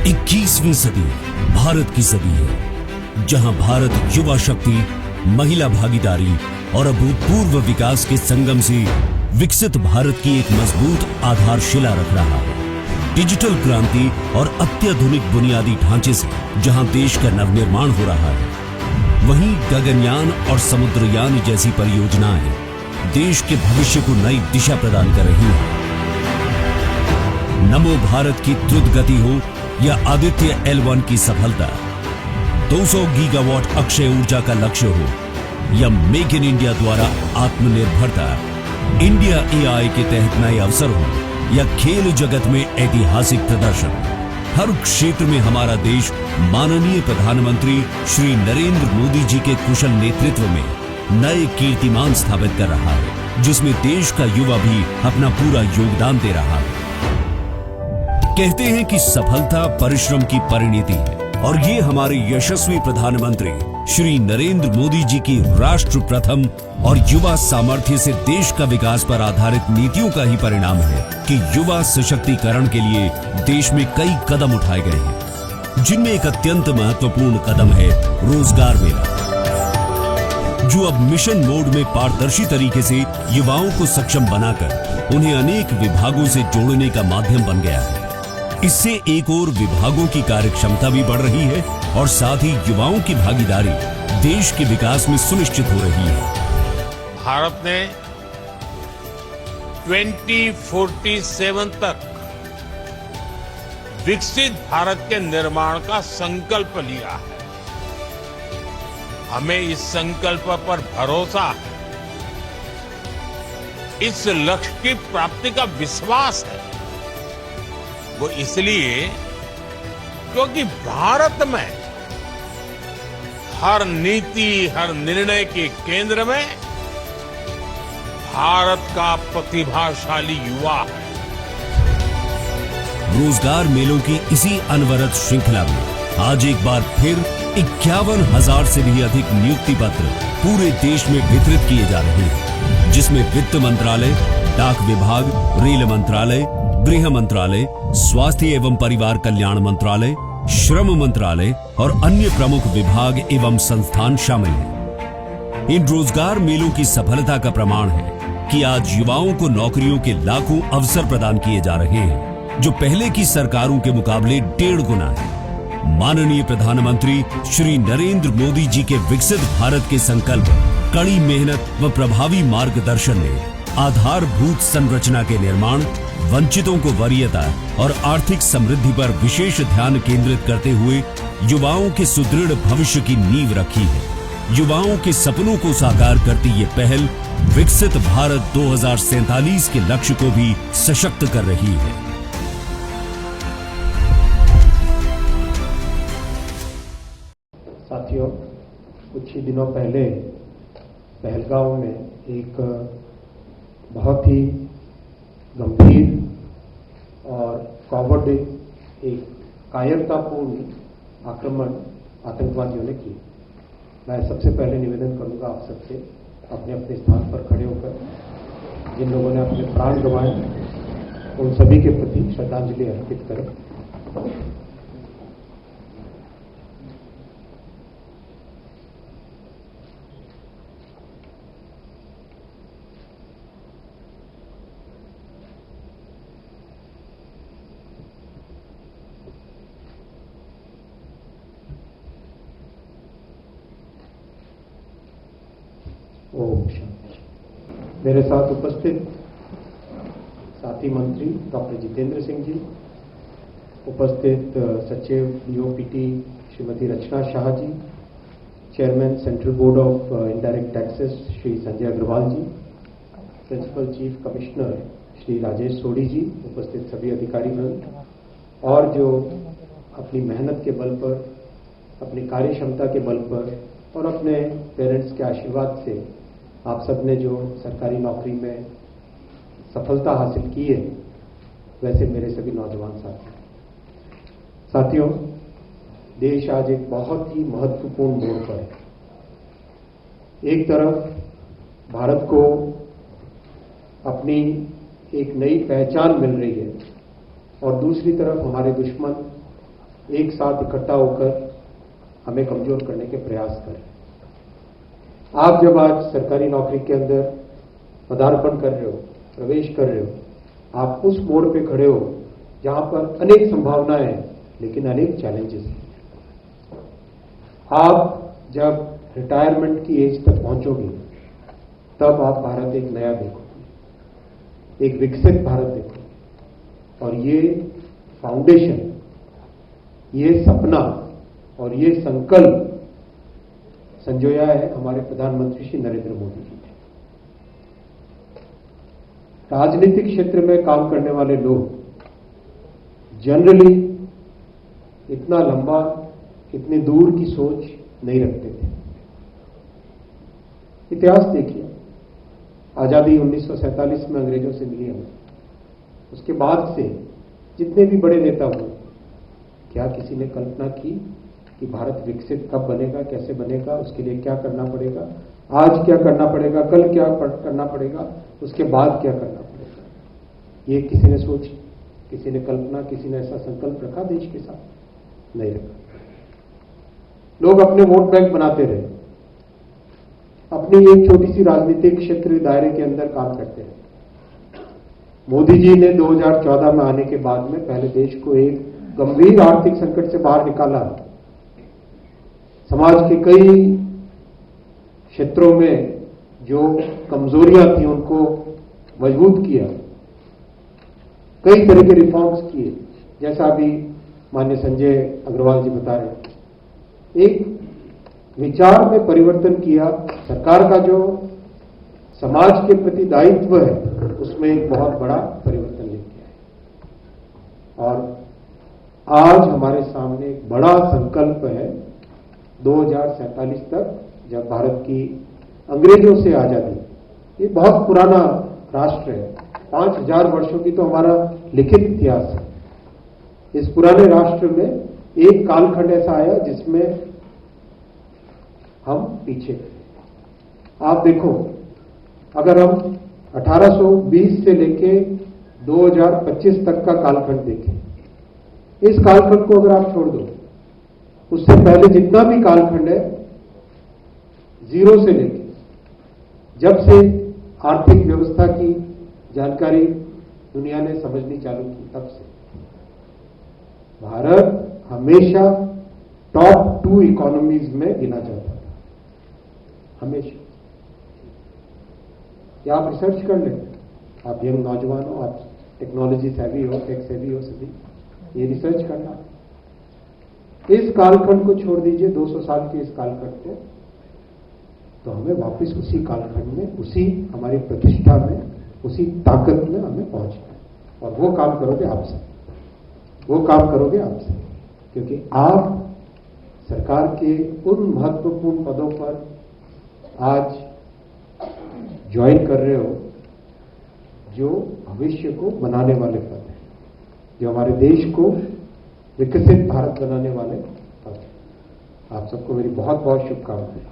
21वीं सदी भारत की सदी है, जहां भारत युवा शक्ति, महिला भागीदारी और अभूतपूर्व विकास के संगम से विकसित भारत की एक मजबूत आधारशिला रख रहा है। डिजिटल क्रांति और अत्याधुनिक बुनियादी ढांचे से जहां देश का नवनिर्माण हो रहा है, वहीं गगनयान और समुद्रयान जैसी परियोजनाएं देश के भविष्य को नई दिशा प्रदान कर रही हैं। नमो भारत की द्रुत गति हो या आदित्य L1 की सफलता, 200 गीगावाट अक्षय ऊर्जा का लक्ष्य हो या मेक इन इंडिया द्वारा आत्मनिर्भरता, इंडिया AI के तहत नए अवसर हो या खेल जगत में ऐतिहासिक प्रदर्शन, हर क्षेत्र में हमारा देश माननीय प्रधानमंत्री श्री नरेंद्र मोदी जी के कुशल नेतृत्व में नए कीर्तिमान स्थापित कर रहा है, जिसमें देश का युवा भी अपना पूरा योगदान दे रहा है। कहते हैं कि सफलता परिश्रम की परिणति है, और ये हमारे यशस्वी प्रधानमंत्री श्री नरेंद्र मोदी जी की राष्ट्र प्रथम और युवा सामर्थ्य से देश का विकास पर आधारित नीतियों का ही परिणाम है कि युवा सशक्तिकरण के लिए देश में कई कदम उठाए गए हैं, जिनमें एक अत्यंत महत्वपूर्ण कदम है रोजगार मेला, जो अब मिशन मोड में पारदर्शी तरीके से युवाओं को सक्षम बनाकर उन्हें अनेक विभागों से जोड़ने का माध्यम बन गया है। इससे एक और विभागों की कार्यक्षमता भी बढ़ रही है और साथ ही युवाओं की भागीदारी देश के विकास में सुनिश्चित हो रही है। भारत ने 2047 तक विकसित भारत के निर्माण का संकल्प लिया है। हमें इस संकल्प पर भरोसा है, इस लक्ष्य की प्राप्ति का विश्वास है। वो इसलिए क्योंकि भारत में हर नीति, हर निर्णय के केंद्र में भारत का प्रतिभाशाली युवा है। रोजगार मेलों की इसी अनवरत श्रृंखला में आज एक बार फिर 51,000 से भी अधिक नियुक्ति पत्र पूरे देश में वितरित किए जा रहे हैं, जिसमें वित्त मंत्रालय, डाक विभाग, रेल मंत्रालय, गृह मंत्रालय, स्वास्थ्य एवं परिवार कल्याण मंत्रालय, श्रम मंत्रालय और अन्य प्रमुख विभाग एवं संस्थान शामिल हैं। इन रोजगार मेलों की सफलता का प्रमाण है कि आज युवाओं को नौकरियों के लाखों अवसर प्रदान किए जा रहे हैं, जो पहले की सरकारों के मुकाबले 1.5 गुना है। माननीय प्रधानमंत्री श्री नरेंद्र मोदी जी के विकसित भारत के संकल्प, कड़ी मेहनत व प्रभावी मार्गदर्शन ने आधारभूत संरचना के निर्माण, वंचितों को वरीयता और आर्थिक समृद्धि पर विशेष ध्यान केंद्रित करते हुए युवाओं के सुदृढ़ भविष्य की नींव रखी है। युवाओं के सपनों को साकार करती ये पहल विकसित भारत 2047 के लक्ष्य को भी सशक्त कर रही है। साथियों, कुछ ही दिनों पहले पहलगांव में एक बहुत ही गंभीर और कॉवर्ड, एक कायरतापूर्ण आक्रमण आतंकवादियों ने की। मैं सबसे पहले निवेदन करूंगा आप सबसे, अपने अपने स्थान पर खड़े होकर जिन लोगों ने अपने प्राण गंवाए उन सभी के प्रति श्रद्धांजलि अर्पित करें। ओम शांति। मेरे साथ उपस्थित साथी मंत्री डॉक्टर जितेंद्र सिंह जी, उपस्थित सचिव DOPT Shrimati Rachna Shah ji, chairman central board of indirect taxes Shri Sanjay Agrawal ji, principal chief commissioner Shri Rajesh Sodhi ji, उपस्थित सभी अधिकारी वृंद और जो अपनी मेहनत के बल पर, अपनी कार्य क्षमता के बल पर और अपने पेरेंट्स के आशीर्वाद से आप सबने जो सरकारी नौकरी में सफलता हासिल की है, वैसे मेरे सभी नौजवान साथियों, देश आज एक बहुत ही महत्वपूर्ण मोड़ पर है। एक तरफ भारत को अपनी एक नई पहचान मिल रही है और दूसरी तरफ हमारे दुश्मन एक साथ इकट्ठा होकर हमें कमजोर करने के प्रयास कर रहे हैं। आप जब आज सरकारी नौकरी के अंदर पदार्पण कर रहे हो, प्रवेश कर रहे हो, आप उस मोड़ पे खड़े हो जहां पर अनेक संभावनाएं हैं लेकिन अनेक चैलेंजेस हैं। आप जब रिटायरमेंट की एज तक पहुंचोगे तब आप भारत एक नया देखोगे, एक विकसित भारत देखोगे। और ये फाउंडेशन, ये सपना और ये संकल्प संजोया है हमारे प्रधानमंत्री श्री नरेंद्र मोदी जी ने। राजनीतिक क्षेत्र में काम करने वाले लोग जनरली इतना लंबा, इतनी दूर की सोच नहीं रखते थे। इतिहास देखिए, आजादी 1947 में अंग्रेजों से मिली हमें। उसके बाद से जितने भी बड़े नेता हुए, क्या किसी ने कल्पना की कि भारत विकसित कब बनेगा, कैसे बनेगा, उसके लिए क्या करना पड़ेगा, आज क्या करना पड़ेगा, कल क्या करना पड़ेगा, उसके बाद क्या करना पड़ेगा? ये किसी ने सोची, किसी ने कल्पना, किसी ने ऐसा संकल्प रखा देश के साथ? नहीं रखा। लोग अपने वोट बैंक बनाते रहे, अपनी एक छोटी सी राजनीतिक क्षेत्र दायरे के अंदर काम करते रहे। मोदी जी ने 2014 में आने के बाद में पहले देश को एक गंभीर आर्थिक संकट से बाहर निकाला। समाज के कई क्षेत्रों में जो कमजोरियां थी उनको मजबूत किया, कई तरह के रिफॉर्म्स किए, जैसा अभी माननीय संजय अग्रवाल जी बता रहे हैं। एक विचार में परिवर्तन किया। सरकार का जो समाज के प्रति दायित्व है उसमें एक बहुत बड़ा परिवर्तन लेके आए। और आज हमारे सामने एक बड़ा संकल्प है 2047 तक, जब भारत की अंग्रेजों से आजादी। ये बहुत पुराना राष्ट्र है, 5000 वर्षों की तो हमारा लिखित इतिहास है। इस पुराने राष्ट्र में एक कालखंड ऐसा आया जिसमें हम पीछे थे। आप देखो, अगर हम 1820 से लेके 2025 तक का कालखंड देखें, इस कालखंड को अगर आप छोड़ दो, उससे पहले जितना भी कालखंड है, जीरो से लेके जब से आर्थिक व्यवस्था की जानकारी दुनिया ने समझनी चालू की, तब से भारत हमेशा टॉप 2 इकोनॉमीज में गिना जाता था, हमेशा। या आप रिसर्च कर लें, आप यंग नौजवान हो, आप टेक्नोलॉजी सेवी हो, टेक सेवी हो, सभी ये रिसर्च करना। इस कालखंड को छोड़ दीजिए, 200 साल के इस कालखंड को, तो हमें वापस उसी कालखंड में, उसी हमारी प्रतिष्ठा में, उसी ताकत में हमें पहुंचना है। और वो काम करोगे आपसे, वो काम करोगे आपसे, क्योंकि आप सरकार के उन महत्वपूर्ण पदों पर आज ज्वाइन कर रहे हो जो भविष्य को बनाने वाले पद हैं, जो हमारे देश को विकसित भारत बनाने वाले पद हैं। आप सबको मेरी बहुत बहुत शुभकामनाएं।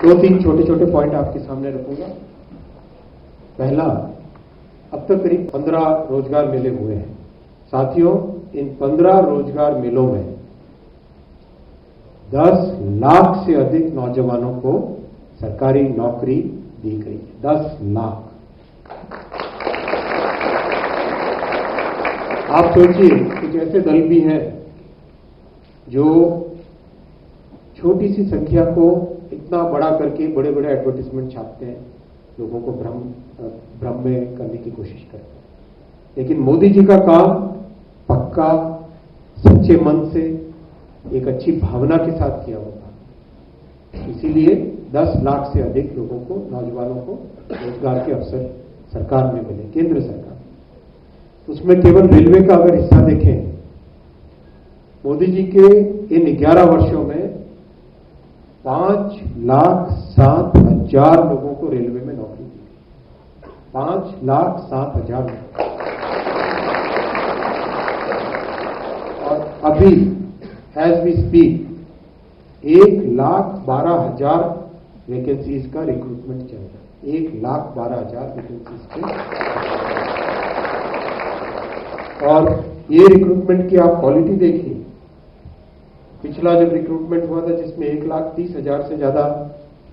2-3 छोटे छोटे पॉइंट आपके सामने रखूंगा। पहला, अब तक करीब 15 रोजगार मेले हुए हैं। साथियों, इन 15 रोजगार मेलों में 10 लाख से अधिक नौजवानों को सरकारी नौकरी दी गई। 10 लाख। आप सोचिए, कुछ ऐसे दल भी हैं जो छोटी सी संख्या को इतना बड़ा करके बड़े बड़े एडवर्टाइजमेंट छापते हैं, लोगों को भ्रम में करने की कोशिश करते हैं। लेकिन मोदी जी का काम पक्का, सच्चे मन से, एक अच्छी भावना के साथ किया होगा। इसीलिए 10 लाख से अधिक लोगों को, नौजवानों को रोजगार के अवसर सरकार में मिले, केंद्र सरकार। उसमें केवल रेलवे का अगर हिस्सा देखें, मोदी जी के इन 11 वर्षों में 5,07,000 लोगों को रेलवे में नौकरी दी। 5,07,000। और अभी एज वी स्पीक 1,12,000 वैकेंसीज का रिक्रूटमेंट चल रहा है। 1,12,000 वैकेंसीज पे, और ये रिक्रूटमेंट की आप क्वालिटी देखिए। पिछला जब रिक्रूटमेंट हुआ था जिसमें 1,30,000 से ज्यादा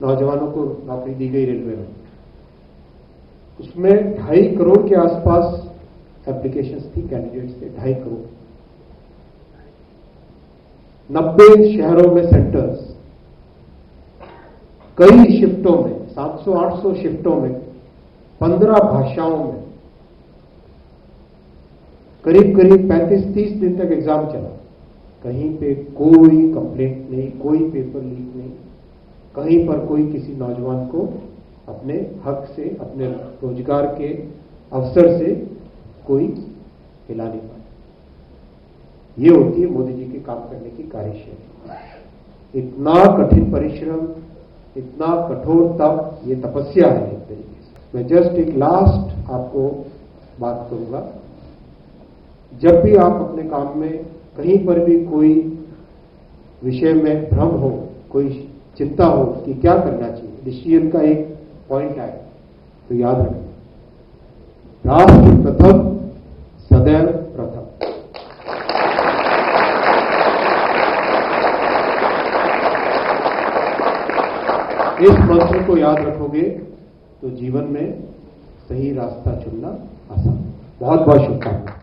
नौजवानों को नौकरी दी गई रेलवे में, उसमें 2.5 करोड़ के आसपास एप्लीकेशंस थी, कैंडिडेट्स थे 2.5 करोड़। 90 शहरों में सेंटर्स, कई शिफ्टों में, 700-800 शिफ्टों में, 15 भाषाओं में, करीब 35-30 दिन तक एग्जाम चला। कहीं पे कोई कंप्लेंट नहीं, कोई पेपर लीक नहीं, कहीं पर कोई किसी नौजवान को अपने हक से, अपने रोजगार के अवसर से कोई हिला नहीं पाया। ये होती है मोदी जी के काम करने की कार्यशैली। इतना कठिन परिश्रम, इतना कठोर तप, ये तपस्या है एक तरीके से। मैं जस्ट एक लास्ट आपको बात करूंगा। जब भी आप अपने काम में कहीं पर भी कोई विषय में भ्रम हो, कोई चिंता हो कि क्या करना चाहिए, डिसीजन का एक पॉइंट आए, तो याद रखना, राष्ट्र प्रथम, सदैव प्रथम। इस मंत्र को याद रखोगे तो जीवन में सही रास्ता चुनना आसान। बहुत बहुत शुभकामनाएं।